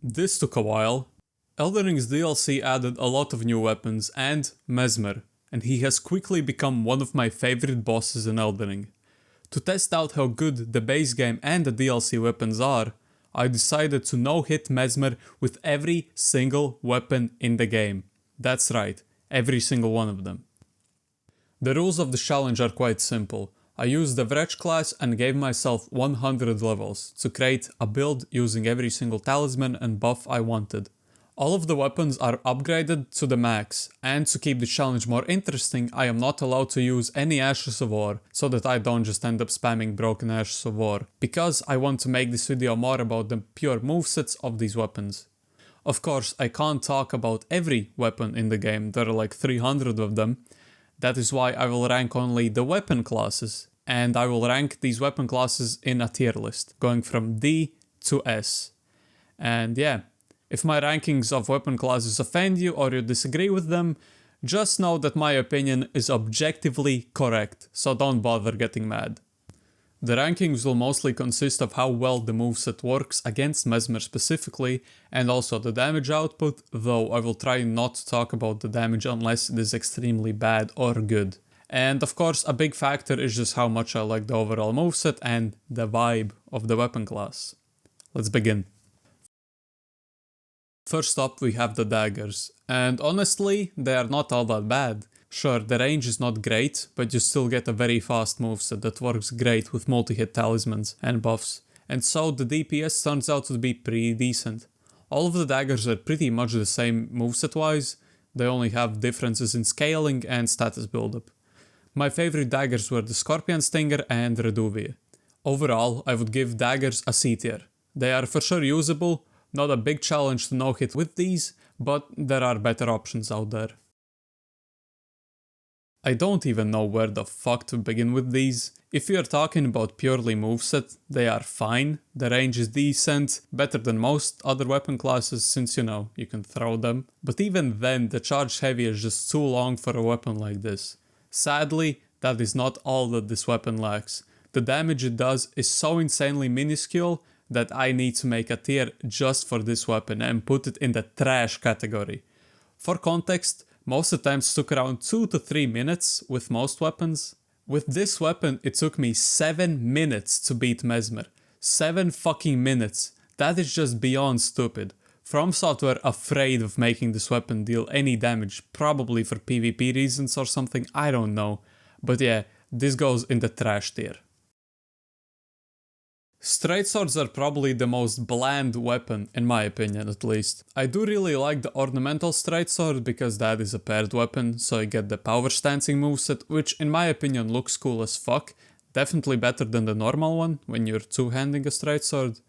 This took a while. Elden Ring's DLC added a lot of new weapons and Messmer, and he has quickly become one of my favorite bosses in Elden Ring. To test out how good the base game and the DLC weapons are, I decided to no-hit Messmer with every single weapon in the game. That's right, every single one of them. The rules of the challenge are quite simple. I used the Wretch class and gave myself 100 levels to create a build using every single talisman and buff I wanted. All of the weapons are upgraded to the max, and to keep the challenge more interesting, I am not allowed to use any Ashes of War, so that I don't just end up spamming broken Ashes of War, because I want to make this video more about the pure movesets of these weapons. Of course, I can't talk about every weapon in the game, there are like 300 of them. That is why I will rank only the weapon classes, and I will rank these weapon classes in a tier list, going from D to S. And yeah, if my rankings of weapon classes offend you or you disagree with them, just know that my opinion is objectively correct, so don't bother getting mad. The rankings will mostly consist of how well the moveset works against Messmer specifically, and also the damage output, though I will try not to talk about the damage unless it is extremely bad or good. And of course, a big factor is just how much I like the overall moveset and the vibe of the weapon class. Let's begin. First up we have the Daggers, and honestly, they are not all that bad. Sure, the range is not great, but you still get a very fast moveset that works great with multi-hit talismans and buffs, and so the DPS turns out to be pretty decent. All of the Daggers are pretty much the same moveset wise, they only have differences in scaling and status buildup. My favorite Daggers were the Scorpion Stinger and Reduvia. Overall, I would give Daggers a C tier. They are for sure usable, not a big challenge to no-hit with these, but there are better options out there. I don't even know where the fuck to begin with these. If you're talking about purely moveset, they are fine, the range is decent, better than most other weapon classes since you can throw them. But even then, the charge heavy is just too long for a weapon like this. Sadly, that is not all that this weapon lacks. The damage it does is so insanely minuscule that I need to make a tier just for this weapon and put it in the trash category. For context, most attempts took around 2 to 3 minutes with most weapons. With this weapon, it took me 7 minutes to beat Messmer. 7 fucking minutes. That is just beyond stupid. From Software afraid of making this weapon deal any damage, probably for PvP reasons or something, I don't know. But yeah, this goes in the trash tier. Straight swords are probably the most bland weapon, in my opinion at least. I do really like the ornamental straight sword because that is a paired weapon, so you get the power stancing moveset, which in my opinion looks cool as fuck. Definitely better than the normal one, when you're two-handing a straight sword.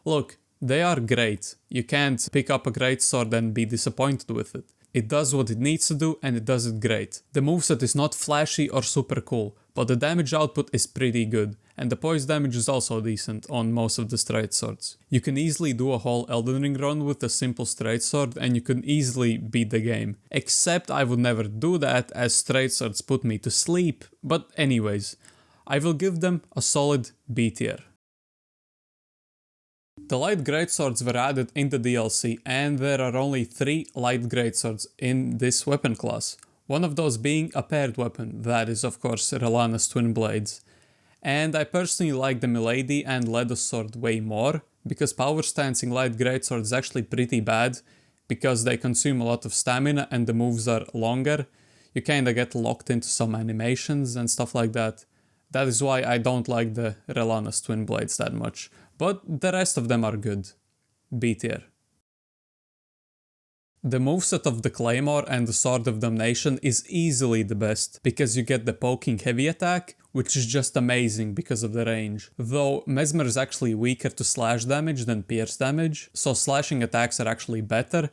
Look, they are great. You can't pick up a greatsword and be disappointed with it. It does what it needs to do and it does it great. The moveset is not flashy or super cool, but the damage output is pretty good, and the poise damage is also decent on most of the straight swords. You can easily do a whole Elden Ring run with a simple straight sword and you can easily beat the game. Except I would never do that as straight swords put me to sleep, but anyways, I will give them a solid B tier. The light greatswords were added in the DLC and there are only 3 light greatswords in this weapon class. One of those being a paired weapon, that is of course Relana's Twinblades. And I personally like the Milady and Ledos sword way more, because power stancing light greatsword is actually pretty bad, because they consume a lot of stamina and the moves are longer. You kinda get locked into some animations and stuff like that. That is why I don't like the Relana's Twinblades that much. But the rest of them are good. B tier. The moveset of the Claymore and the Sword of Damnation is easily the best, because you get the poking heavy attack, which is just amazing because of the range. Though Messmer is actually weaker to slash damage than pierce damage, so slashing attacks are actually better,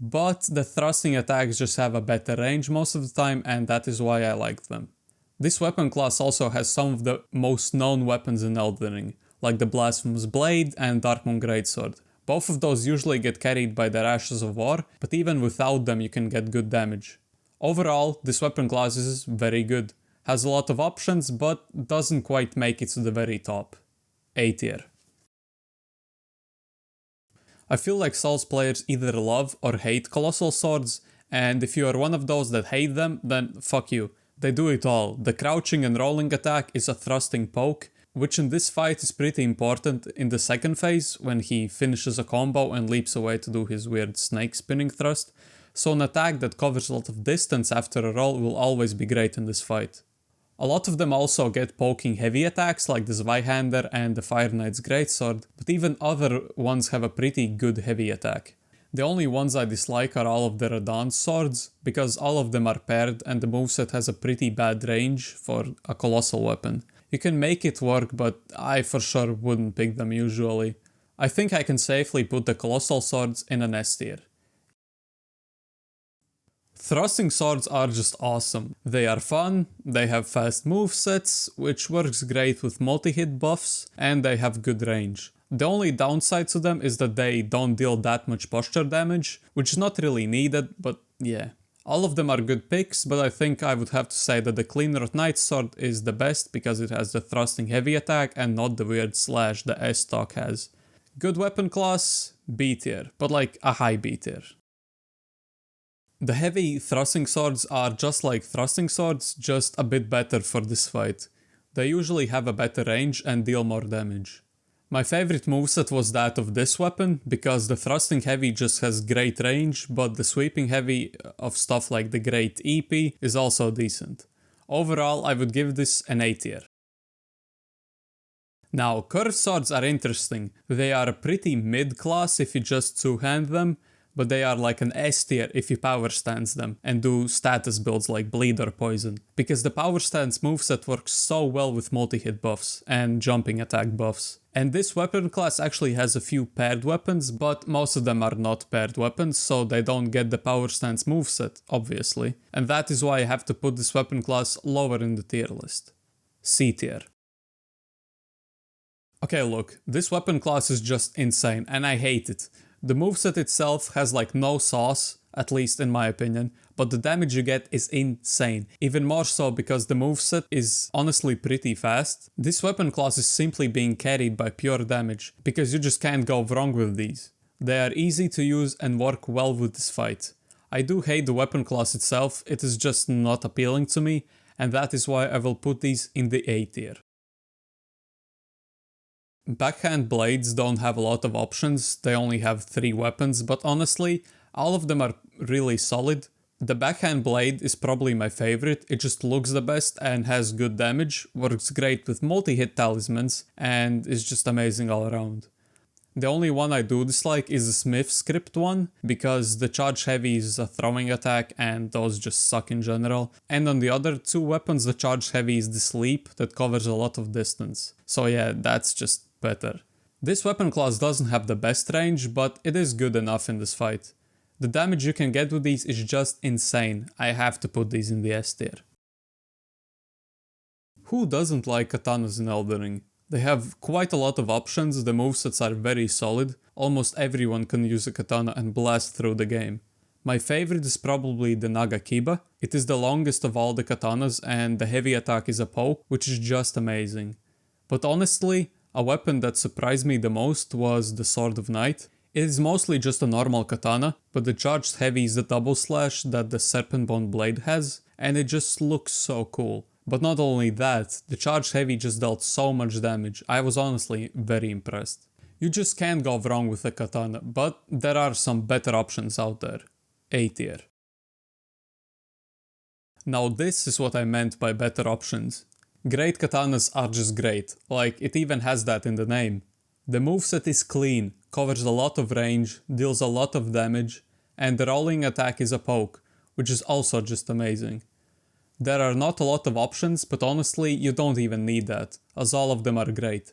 but the thrusting attacks just have a better range most of the time, and that is why I like them. This weapon class also has some of the most known weapons in Elden Ring, like the Blasphemous Blade and Darkmoon Greatsword. Both of those usually get carried by their Ashes of War, but even without them you can get good damage. Overall, this weapon class is very good. Has a lot of options, but doesn't quite make it to the very top. A tier. I feel like Souls players either love or hate Colossal Swords, and if you are one of those that hate them, then fuck you. They do it all. The crouching and rolling attack is a thrusting poke, which in this fight is pretty important in the second phase, when he finishes a combo and leaps away to do his weird snake spinning thrust. So an attack that covers a lot of distance after a roll will always be great in this fight. A lot of them also get poking heavy attacks like the Zweihander and the Fire Knight's Greatsword, but even other ones have a pretty good heavy attack. The only ones I dislike are all of the Radahn's swords, because all of them are paired and the moveset has a pretty bad range for a colossal weapon. You can make it work, but I for sure wouldn't pick them usually. I think I can safely put the Colossal Swords in an S tier. Thrusting swords are just awesome. They are fun, they have fast movesets, which works great with multi-hit buffs, and they have good range. The only downside to them is that they don't deal that much posture damage, which is not really needed, but yeah. All of them are good picks, but I think I would have to say that the Cleanrot Knight Sword is the best because it has the thrusting heavy attack and not the weird slash the S-Stock has. Good weapon class, B tier, but like a high B tier. The heavy thrusting swords are just like thrusting swords, just a bit better for this fight. They usually have a better range and deal more damage. My favorite moveset was that of this weapon, because the thrusting heavy just has great range, but the sweeping heavy of stuff like the Great EP is also decent. Overall, I would give this an A tier. Now, curved swords are interesting. They are pretty mid-class if you just two-hand them, but they are like an S tier if you power stance them and do status builds like bleed or poison, because the power stance moveset works so well with multi-hit buffs and jumping attack buffs. And this weapon class actually has a few paired weapons, but most of them are not paired weapons, so they don't get the power stance moveset, obviously. And that is why I have to put this weapon class lower in the tier list. C tier. Okay, look, this weapon class is just insane, and I hate it. The moveset itself has like no sauce, at least in my opinion, but the damage you get is insane. Even more so because the moveset is honestly pretty fast. This weapon class is simply being carried by pure damage, because you just can't go wrong with these. They are easy to use and work well with this fight. I do hate the weapon class itself, it is just not appealing to me, and that is why I will put these in the A tier. Backhand Blades don't have a lot of options, they only have 3 weapons, but honestly, all of them are really solid. The Backhand Blade is probably my favorite, it just looks the best and has good damage, works great with multi-hit talismans, and is just amazing all around. The only one I do dislike is the Smith script one, because the charge heavy is a throwing attack and those just suck in general. And on the other 2 weapons, the charge heavy is the sleep that covers a lot of distance. So yeah, that's just better. This weapon class doesn't have the best range, but it is good enough in this fight. The damage you can get with these is just insane. I have to put these in the S tier. Who doesn't like katanas in Elden Ring? They have quite a lot of options, the movesets are very solid, almost everyone can use a katana and blast through the game. My favorite is probably the Naga Kiba. It is the longest of all the katanas and the heavy attack is a poke, which is just amazing. But honestly, a weapon that surprised me the most was the Sword of Night. It is mostly just a normal katana, but the charged heavy is the double slash that the Serpent Bone blade has, and it just looks so cool. But not only that, the charged heavy just dealt so much damage, I was honestly very impressed. You just can't go wrong with a katana, but there are some better options out there. A tier. Now this is what I meant by better options. Great katanas are just great, like it even has that in the name. The moveset is clean, covers a lot of range, deals a lot of damage, and the rolling attack is a poke, which is also just amazing. There are not a lot of options, but honestly you don't even need that, as all of them are great.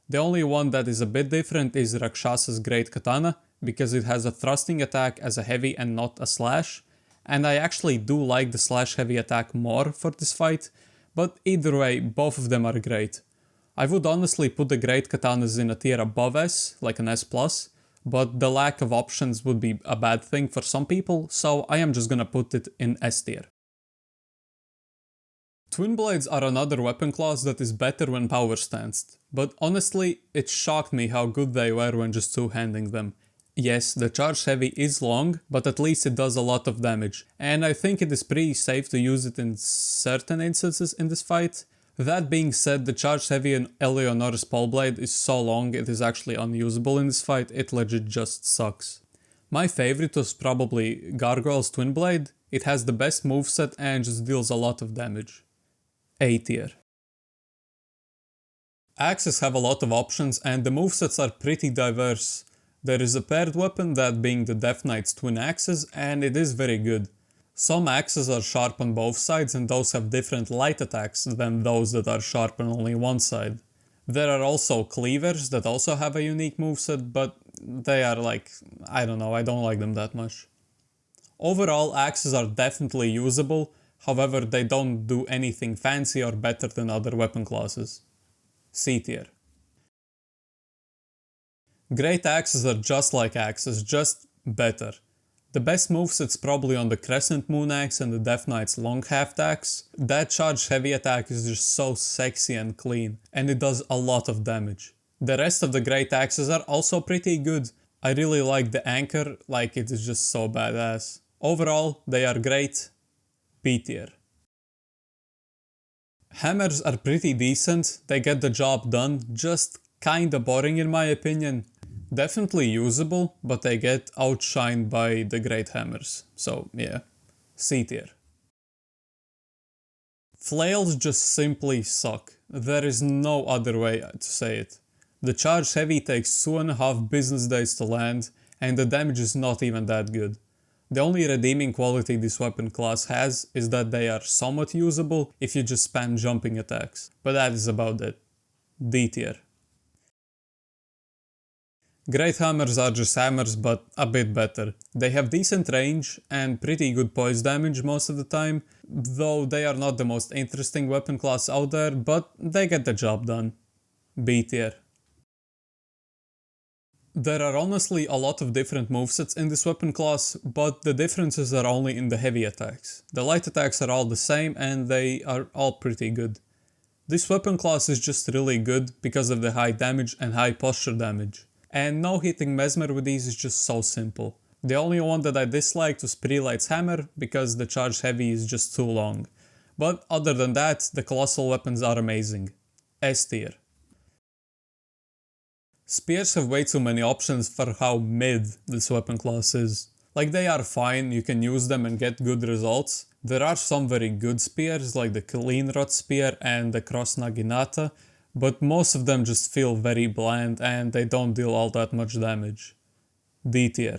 The only one that is a bit different is Rakshasa's Great Katana, because it has a thrusting attack as a heavy and not a slash, and I actually do like the slash heavy attack more for this fight, but either way, both of them are great. I would honestly put the Great Katanas in a tier above S, like an S+, but the lack of options would be a bad thing for some people, so I am just gonna put it in S tier. Twinblades are another weapon class that is better when power stanced, but honestly, it shocked me how good they were when just two-handing them. Yes, the charge heavy is long, but at least it does a lot of damage, and I think it is pretty safe to use it in certain instances in this fight. That being said, the charge heavy in Eleonora's Pole Blade is so long it is actually unusable in this fight, it legit just sucks. My favorite was probably Gargoyle's Twinblade. It has the best moveset and just deals a lot of damage. A tier. Axes have a lot of options and the movesets are pretty diverse. There is a paired weapon, that being the Death Knight's twin axes, and it is very good. Some axes are sharp on both sides and those have different light attacks than those that are sharp on only one side. There are also cleavers that also have a unique moveset, but they are like, I don't know, I don't like them that much. Overall, axes are definitely usable, however they don't do anything fancy or better than other weapon classes. C tier. Greataxes are just like axes, just better. The best moveset's probably on the Crescent Moon Axe and the Death Knight's Long Haft Axe. That charge heavy attack is just so sexy and clean, and it does a lot of damage. The rest of the Greataxes are also pretty good. I really like the Anchor, like it is just so badass. Overall, they are great. B tier. Hammers are pretty decent, they get the job done, just kinda boring in my opinion. Definitely usable, but they get outshined by the great hammers, so yeah. C tier. Flails just simply suck. There is no other way to say it. The charge heavy takes 2.5 business days to land, and the damage is not even that good. The only redeeming quality this weapon class has is that they are somewhat usable if you just spam jumping attacks, but that is about it. D tier. Great hammers are just hammers, but a bit better. They have decent range and pretty good poise damage most of the time, though they are not the most interesting weapon class out there, but they get the job done. B tier. There are honestly a lot of different movesets in this weapon class, but the differences are only in the heavy attacks. The light attacks are all the same and they are all pretty good. This weapon class is just really good because of the high damage and high posture damage. And no hitting Messmer with these is just so simple. The only one that I disliked was Prelight's Hammer because the charge heavy is just too long. But other than that, the Colossal Weapons are amazing. S tier. Spears have way too many options for how mid this weapon class is. Like they are fine, you can use them and get good results. There are some very good spears like the Klinrod spear and the Cross Naginata, but most of them just feel very bland and they don't deal all that much damage. D tier.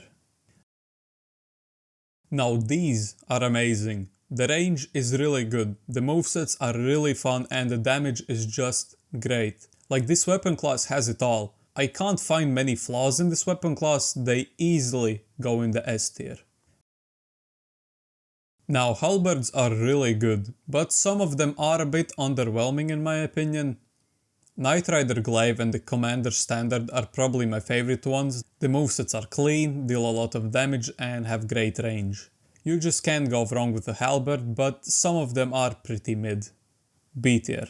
Now these are amazing. The range is really good, the movesets are really fun and the damage is just great. Like this weapon class has it all. I can't find many flaws in this weapon class, they easily go in the S tier. Now Halberds are really good, but some of them are a bit underwhelming in my opinion. Knight Rider Glaive and the Commander Standard are probably my favorite ones. The movesets are clean, deal a lot of damage and have great range. You just can't go wrong with a Halberd, but some of them are pretty mid. B tier.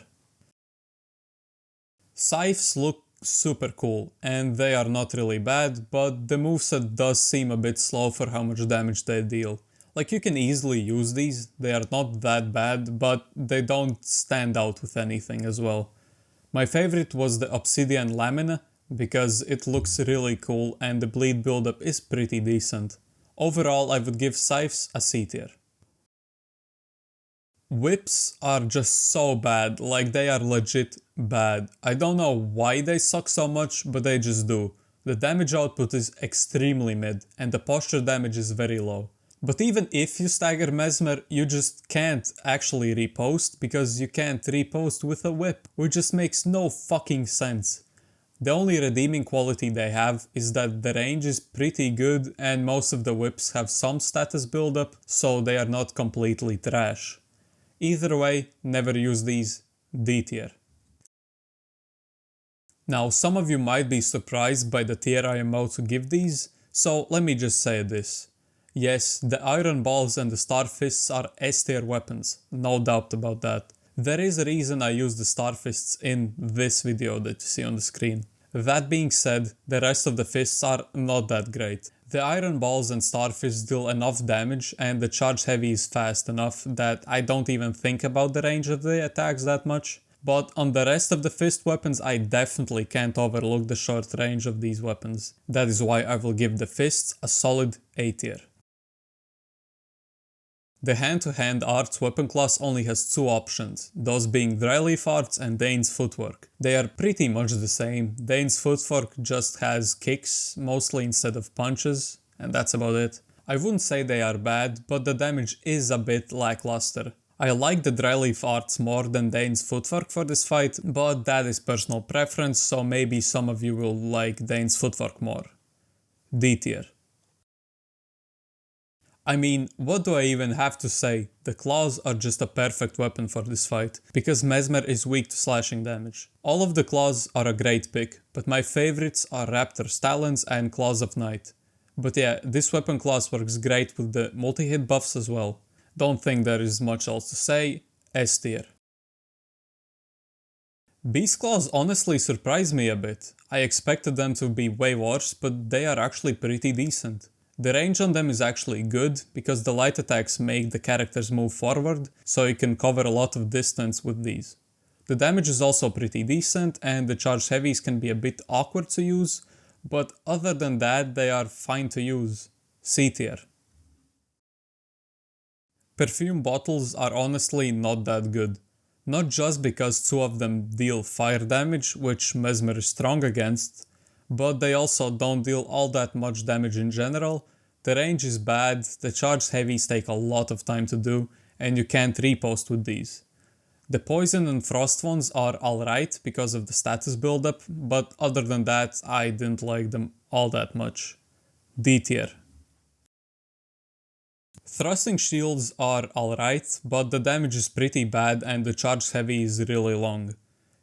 Scythes look super cool and they are not really bad, but the moveset does seem a bit slow for how much damage they deal. Like you can easily use these, they are not that bad, but they don't stand out with anything as well. My favorite was the Obsidian Lamina, because it looks really cool and the bleed buildup is pretty decent. Overall, I would give Scythes a C tier. Whips are just so bad, like they are legit bad. I don't know why they suck so much, but they just do. The damage output is extremely mid, and the posture damage is very low. But even if you stagger Messmer, you just can't actually repost because you can't repost with a whip, which just makes no fucking sense. The only redeeming quality they have is that the range is pretty good and most of the whips have some status buildup, so they are not completely trash. Either way, never use these. D tier. Now some of you might be surprised by the tier I am about to give these, so let me just say this. Yes, the Iron Balls and the Star Fists are S tier weapons, no doubt about that. There is a reason I use the Star Fists in this video that you see on the screen. That being said, the rest of the fists are not that great. The iron balls and starfish deal enough damage, and the charge heavy is fast enough that I don't even think about the range of the attacks that much. But on the rest of the fist weapons, I definitely can't overlook the short range of these weapons. That is why I will give the fists a solid A tier. The hand-to-hand arts weapon class only has two options, those being Dryleaf arts and Dane's footwork. They are pretty much the same. Dane's footwork just has kicks, mostly instead of punches, and that's about it. I wouldn't say they are bad, but the damage is a bit lackluster. I like the Dryleaf arts more than Dane's footwork for this fight, but that is personal preference, so maybe some of you will like Dane's footwork more. D tier. I mean, what do I even have to say? The claws are just a perfect weapon for this fight, because Messmer is weak to slashing damage. All of the claws are a great pick, but my favorites are Raptor's Talons and Claws of Night. But yeah, this weapon class works great with the multi-hit buffs as well. Don't think there is much else to say, S tier. Beast Claws honestly surprised me a bit. I expected them to be way worse, but they are actually pretty decent. The range on them is actually good, because the light attacks make the characters move forward, so you can cover a lot of distance with these. The damage is also pretty decent, and the charge heavies can be a bit awkward to use, but other than that they are fine to use. C tier. Perfume Bottles are honestly not that good. Not just because two of them deal fire damage, which Messmer is strong against, but they also don't deal all that much damage in general. The range is bad, the charge heavies take a lot of time to do, and you can't repost with these. The poison and frost ones are alright because of the status buildup, but other than that I didn't like them all that much. D tier. Thrusting shields are alright, but the damage is pretty bad and the charge heavy is really long.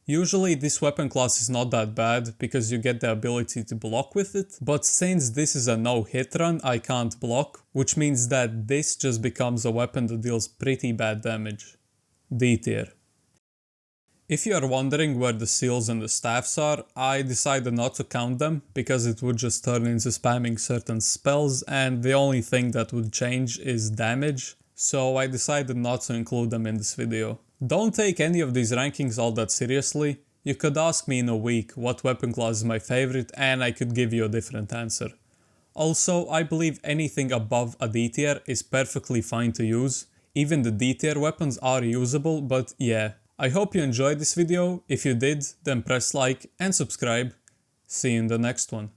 Usually this weapon class is not that bad, because you get the ability to block with it, but since this is a no-hit run I can't block, which means that this just becomes a weapon that deals pretty bad damage. D tier. If you are wondering where the seals and the staffs are, I decided not to count them, because it would just turn into spamming certain spells and the only thing that would change is damage, so I decided not to include them in this video. Don't take any of these rankings all that seriously. You could ask me in a week what weapon class is my favorite and I could give you a different answer. Also, I believe anything above a D tier is perfectly fine to use. Even the D tier weapons are usable, but yeah. I hope you enjoyed this video. If you did, then press like and subscribe. See you in the next one.